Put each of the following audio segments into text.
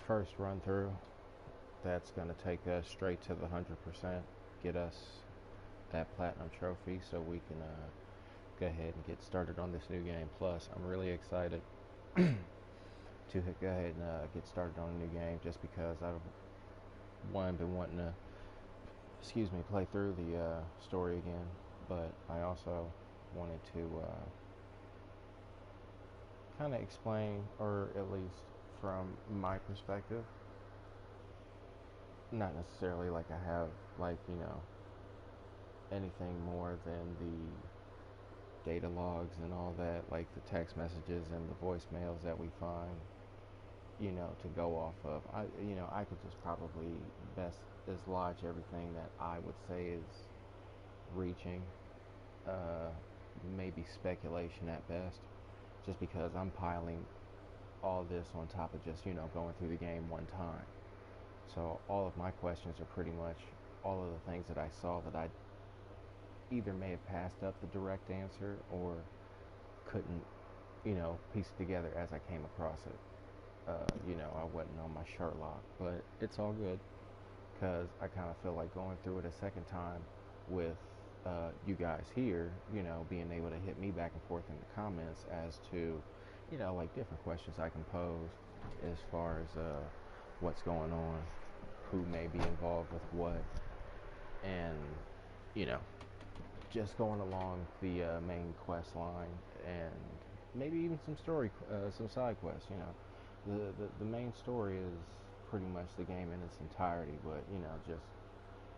first run through. That's going to take us straight to the 100%, get us that platinum trophy so we can go ahead and get started on this new game. Plus, I'm really excited to go ahead and get started on a new game just because I've been wanting to, play through the story again, but I also wanted to kind of explain, or at least from my perspective, not necessarily like I have anything more than the data logs and all that, like the text messages and the voicemails that we find, to go off of. I could just probably best dislodge everything that I would say is reaching, maybe speculation at best, just because I'm piling all this on top of just, going through the game one time. So all of my questions are pretty much all of the things that I saw that I either may have passed up the direct answer or couldn't, piece it together as I came across it. I wasn't on my Sherlock, but it's all good because I kind of feel like going through it a second time with you guys here, being able to hit me back and forth in the comments as to, like different questions I can pose as far as what's going on, who may be involved with what, and, just going along the main quest line and maybe even some story, some side quests, The main story is pretty much the game in its entirety, but, just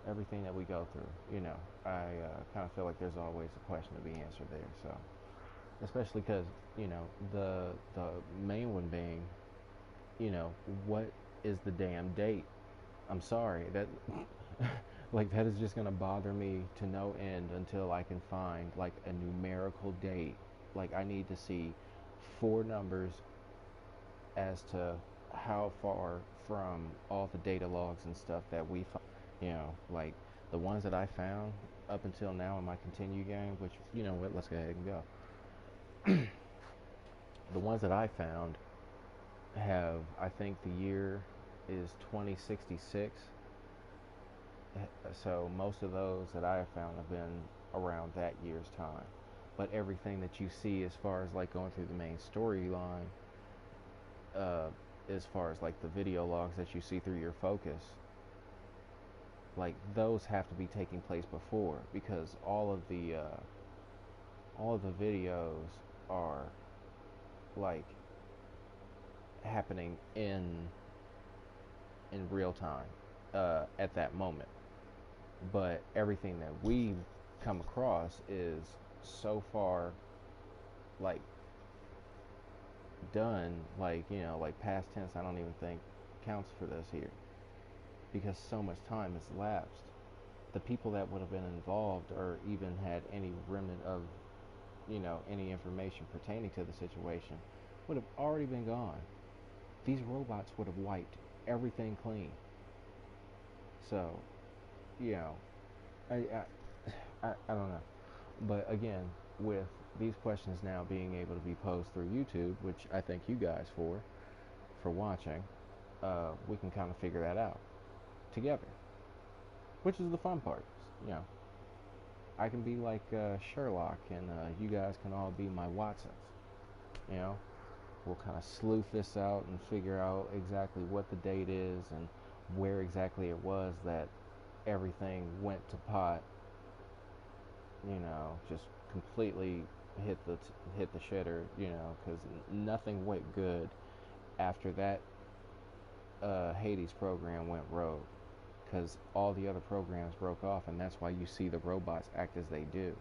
everything that we go through, I kind of feel like there's always a question to be answered there. So, especially because, the main one being, what is the damn date? I'm sorry, that like that is just gonna bother me to no end until I can find like a numerical date. Like I need to see 4 numbers as to how far from all the data logs and stuff that we find, like the ones that I found up until now in my continue game, which, what, let's go ahead and go. The ones that I found have, I think the year is 2066. So most of those that I have found have been around that year's time. But everything that you see as far as like going through the main storyline, as far as like the video logs that you see through your focus, like those have to be taking place before, because all of the videos are like happening in real time at that moment. But everything that we come across is so far like done, like, like past tense, I don't even think counts for this here, because so much time has lapsed. The people that would have been involved or even had any remnant of, any information pertaining to the situation would have already been gone. These robots would have wiped everything clean. So, I, I don't know. But again, with these questions now being able to be posed through YouTube, which I thank you guys for watching, we can kind of figure that out together, which is the fun part. I can be like Sherlock, and you guys can all be my Watsons. We'll kind of sleuth this out and figure out exactly what the date is and where exactly it was that everything went to pot. Just completely hit the shitter. Because nothing went good after that Hades program went rogue. Because all the other programs broke off, and that's why you see the robots act as they do.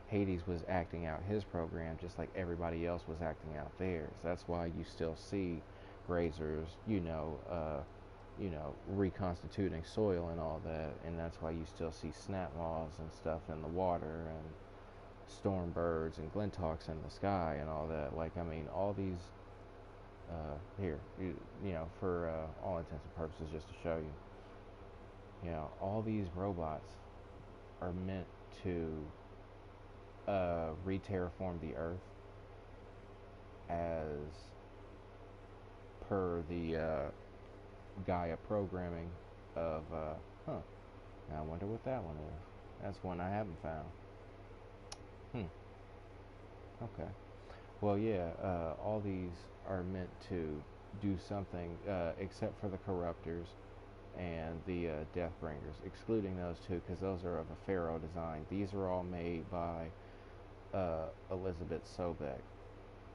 Hades was acting out his program just like everybody else was acting out theirs. That's why you still see grazers, reconstituting soil and all that, and that's why you still see snap moths and stuff in the water, and storm birds and glinthawks in the sky and all that. Like, I mean, all these for all intents and purposes, just to show you, all these robots are meant to re-terraform the earth as per the Gaia programming of, huh, I wonder what that one is. That's one I haven't found. Hmm, okay. Well, yeah, all these are meant to do something, except for the corruptors and the Deathbringers, excluding those two because those are of a pharaoh design. These are all made by Elizabeth Sobek.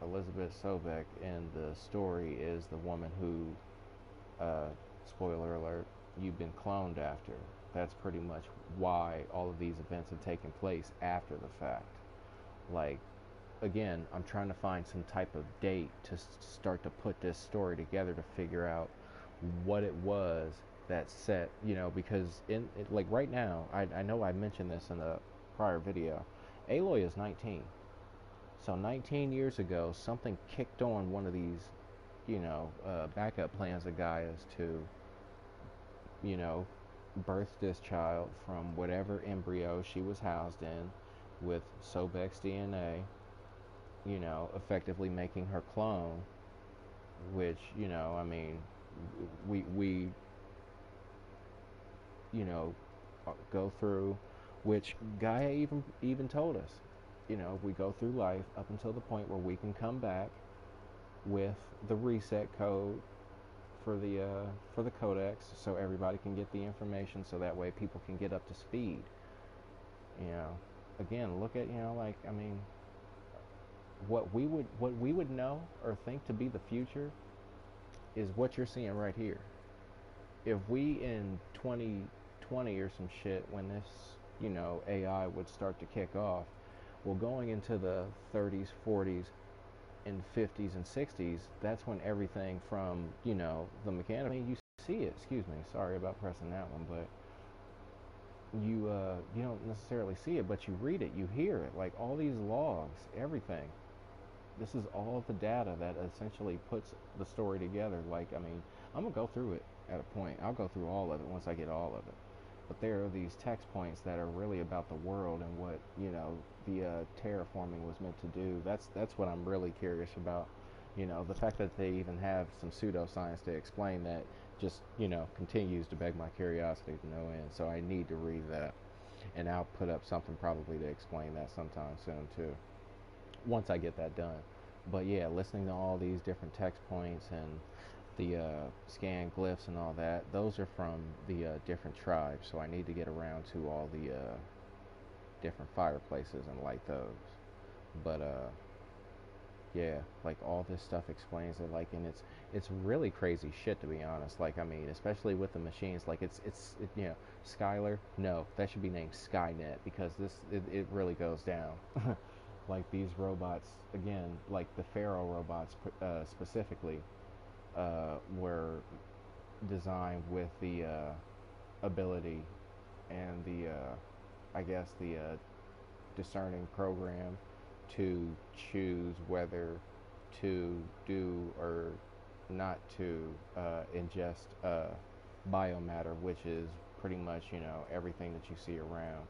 Elizabeth Sobek in the story is the woman who, uh, spoiler alert, you've been cloned after. That's pretty much why all of these events have taken place after the fact. Like, again, I'm trying to find some type of date to start to put this story together to figure out what it was that set, because like right now, I know I mentioned this in a prior video. Aloy is 19. So 19 years ago, something kicked on one of these, backup plans of Gaia's to, you know, birth this child from whatever embryo she was housed in with Sobek's DNA, effectively making her clone, which, I mean, we go through, which Gaia even told us, we go through life up until the point where we can come back with the reset code for the codex, so everybody can get the information, so that way people can get up to speed. Again, look at, like, I mean, what we would know or think to be the future is what you're seeing right here. If we in 2020 or some shit, when this, AI would start to kick off, well, going into the 30s, 40s, and 50s and 60s, that's when everything from, the mechanical, I mean, you see it, excuse me, sorry about pressing that one, but you don't necessarily see it, but you read it, you hear it, like all these logs, everything. This is all the data that essentially puts the story together. Like, I mean, I'm gonna go through it at a point. I'll go through all of it once I get all of it. But there are these text points that are really about the world and what, the terraforming was meant to do. That's what I'm really curious about. The fact that they even have some pseudoscience to explain that just, continues to beg my curiosity to no end. So I need to read that. And I'll put up something probably to explain that sometime soon too, once I get that done. But yeah, listening to all these different text points and the scan glyphs and all that, those are from the different tribes. So I need to get around to all the different fireplaces and light those. But yeah, like all this stuff explains it. Like, and it's really crazy shit, to be honest. Like, I mean, especially with the machines. Like, Skylar. No, that should be named Skynet, because it really goes down. Like these robots, again, like the Pharaoh robots specifically, were designed with the ability and the, I guess, the discerning program to choose whether to do or not to ingest biomatter, which is pretty much, everything that you see around,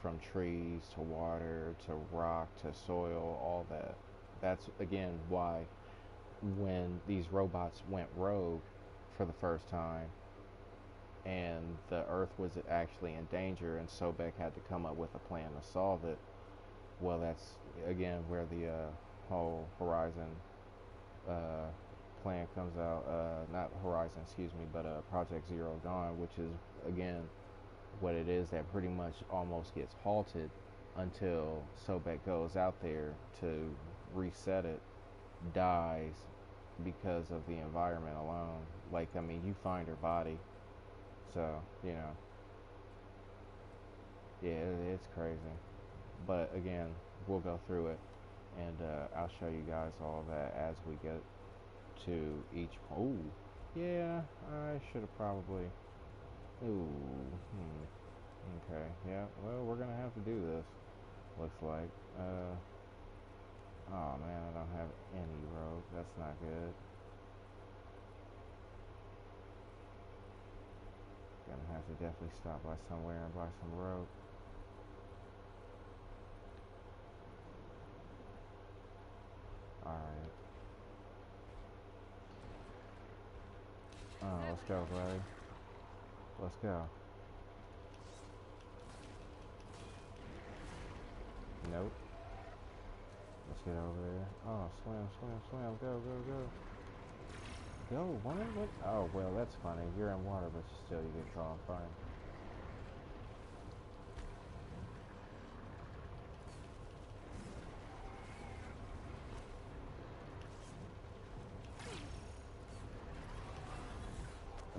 from trees to water to rock to soil, all that. That's again why when these robots went rogue for the first time and the Earth was actually in danger and Sobek had to come up with a plan to solve it, well, that's again where the whole Horizon uh, plan comes out. Not Horizon, excuse me, but Project Zero Dawn, which is again what it is that pretty much almost gets halted until Sobek goes out there to reset it, dies because of the environment alone. Like, I mean, you find her body, so yeah, it's crazy. But again, we'll go through it, and I'll show you guys all that as we get to each. Oh, yeah, I should have probably. Ooh, okay, yeah. Well, we're gonna have to do this. Looks like. Oh man, I don't have any rope. That's not good. Gonna have to definitely stop by somewhere and buy some rope. Alright. let's go, buddy. Let's go. Nope. Let's get over there. Oh, swim, swim, swim. Go, go, go. Go, what? Oh, well, that's funny. You're in water, but still you get drawn fire.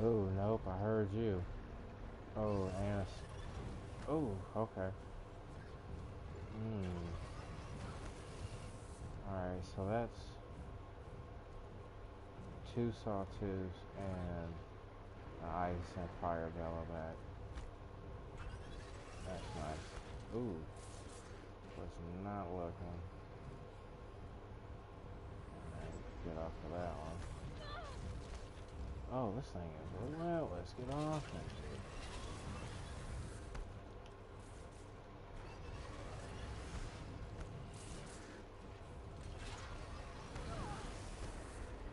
Oh, nope, I heard you. Oh, and oh, okay. Alright, so that's 2 sawtooths and an ice and fire bellow back. That's nice. Ooh, was not looking. Alright, get off of that one. Oh, this thing is relentless. Get off it.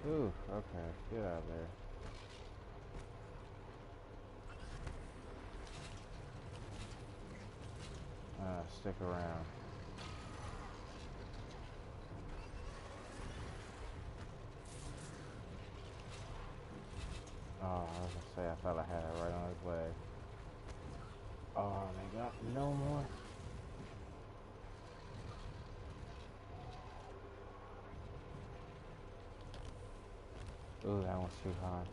Ooh, okay, get out of there. Stick around. Oh, I was gonna say, I thought I had it right on his leg. Oh, they got no more. Ooh, that one's too high.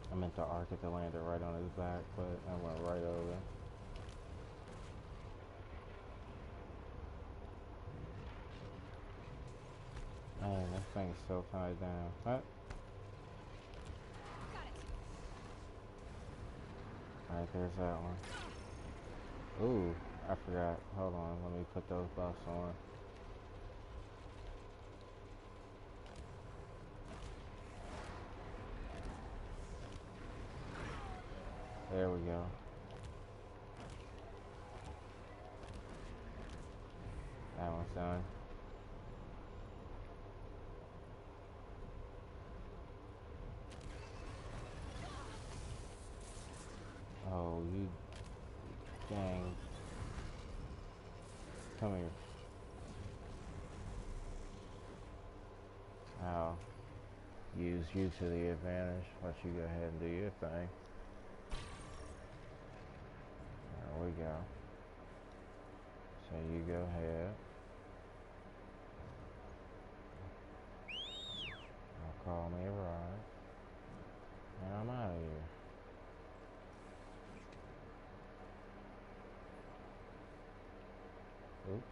I meant to arc it to land it right on his back, but I went right over. Man, this thing's so tied down. What? Alright, there's that one. Ooh, I forgot. Hold on, let me put those buffs on. There we go. That one's done. Oh, you dang. Come here. I'll use you to the advantage. Let you go ahead and do your thing. There we go. So you go ahead. I'll call me a ride. And I'm out of here. Oop.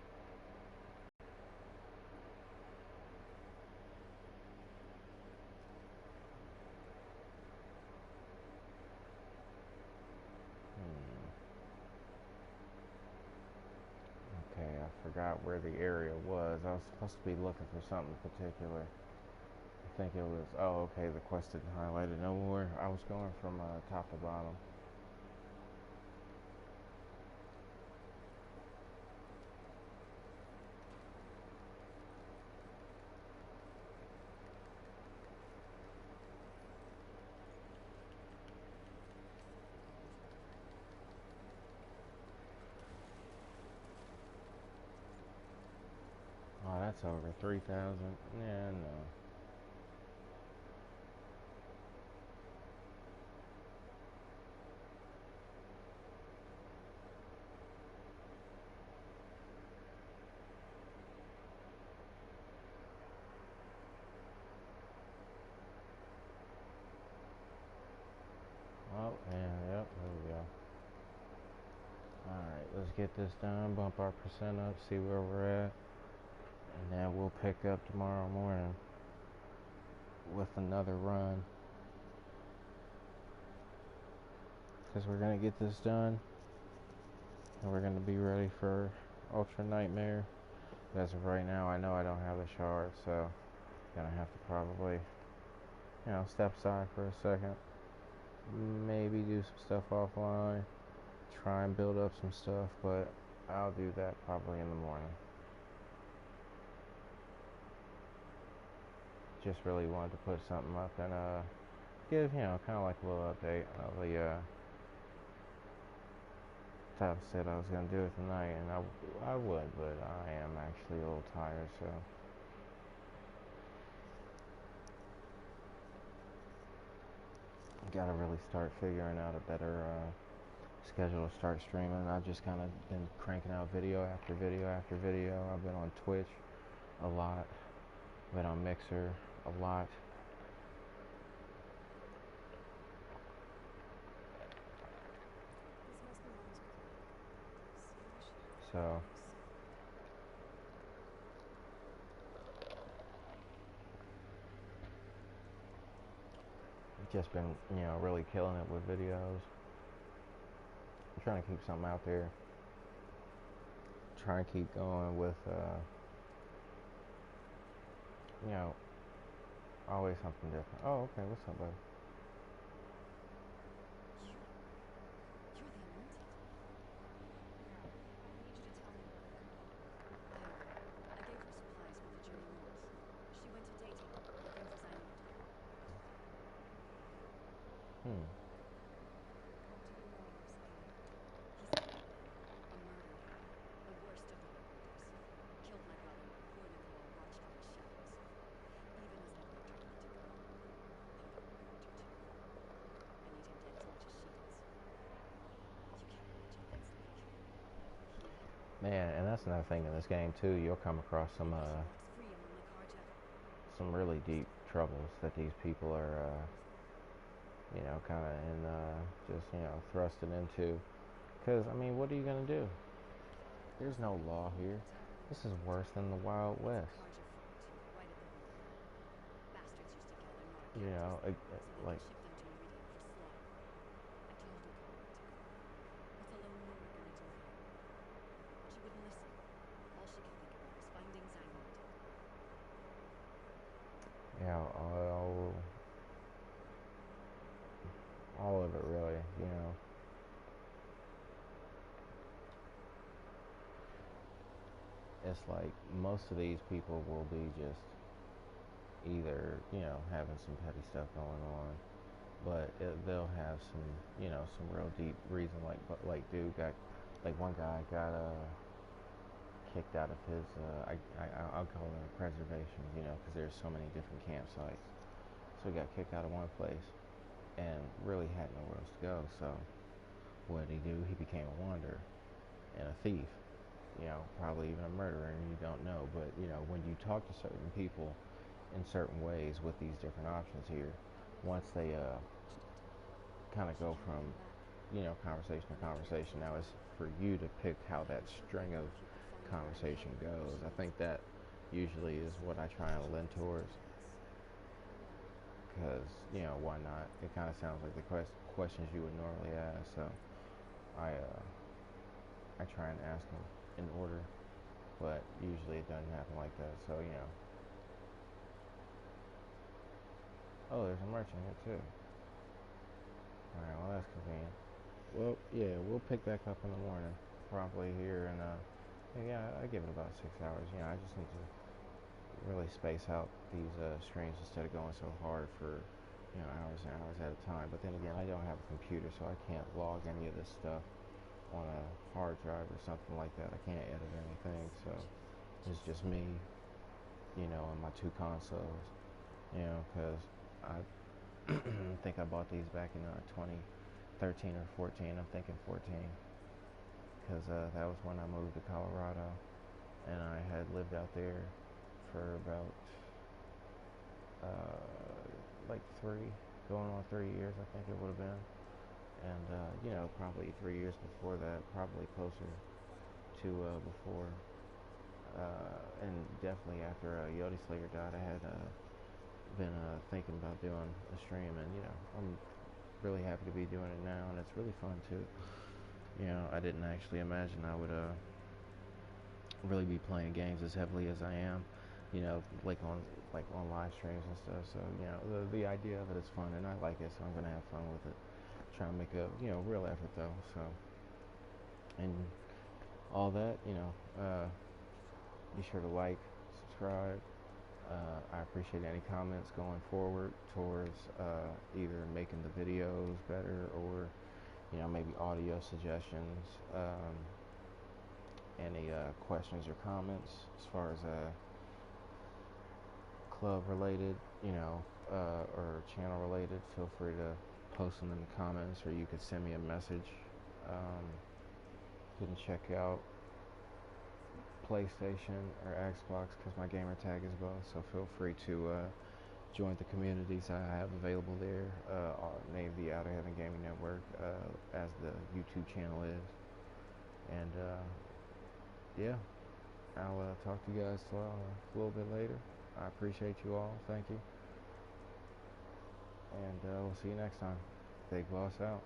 Okay, I forgot where the area was. I was supposed to be looking for something particular. I think it was, oh, okay, the quest didn't highlight it no more. I was going from top to bottom. Oh, that's over 3,000. Yeah, no. Oh, yeah, yep, there we go. Alright, let's get this done, bump our percent up, see where we're at, and then we'll pick up tomorrow morning with another run. Because we're going to get this done, and we're going to be ready for Ultra Nightmare. But as of right now, I know I don't have the shard, so I'm going to have to probably, step aside for a second. Maybe do some stuff offline, try and build up some stuff, but I'll do that probably in the morning. just really wanted to put something up and give, kind of like a little update of the stuff. Said I was gonna do it tonight, and I would, but I am actually a little tired, so. Gotta really start figuring out a better schedule to start streaming. I've just kind of been cranking out video after video after video. I've been on Twitch a lot, been on Mixer a lot. So just been, really killing it with videos. I'm trying to keep something out there. Trying to keep going with, always something different. Oh, okay. What's up, bud? Hmm. Man, and that's another thing in this game too. You'll come across some really deep troubles that these people are, kind of in, just thrusting into. Because I mean, what are you gonna do? There's no law here. This is worse than the Wild West. Like, yeah, all of it really. It's like most of these people will be just either, having some petty stuff going on, but they'll have some, some real deep reason. Like dude got, like one guy got kicked out of his. I'll call it a preservation, because there's so many different campsites. So he got kicked out of one place and really had nowhere else to go. So what did he do? He became a wanderer and a thief. Probably even a murderer, and you don't know. But when you talk to certain people in certain ways with these different options here, once they kind of go from conversation to conversation, now it's for you to pick how that string of conversation goes. I think that usually is what I try and lend towards, because why not? It kind of sounds like the questions you would normally ask. So I try and ask them in order, but usually it doesn't happen like that. So oh, there's a merchant here too. All right, well that's convenient. Well, yeah, we'll pick back up in the morning, probably here, and yeah, I give it about 6 hours. I just need to really space out these streams instead of going so hard for hours and hours at a time. But then again, I don't have a computer, so I can't log any of this stuff on a hard drive or something like that. I can't edit anything, so it's just me, and my two consoles, because I think I bought these back in 2013 or 14. I'm thinking 14, because that was when I moved to Colorado, and I had lived out there for about like going on 3 years, I think it would have been. And probably 3 years before that, probably closer to before, and definitely after Yodi Slayer died, I had been thinking about doing a stream, and I'm really happy to be doing it now, and it's really fun too. I didn't actually imagine I would really be playing games as heavily as I am, like on live streams and stuff. So the idea of it is fun, and I like it, so I'm gonna have fun with it. Try and make a real effort though. So and all that, be sure to like, subscribe, I appreciate any comments going forward towards either making the videos better or maybe audio suggestions. Any questions or comments as far as club related, or channel related, feel free to post them in the comments, or you could send me a message. You can check out PlayStation or Xbox because my gamer tag is both, so feel free to join the communities I have available there, named the Outer Heaven Gaming Network, as the YouTube channel is. And yeah, I'll talk to you guys a little bit later. I appreciate you all. Thank you. And we'll see you next time. Big Boss out.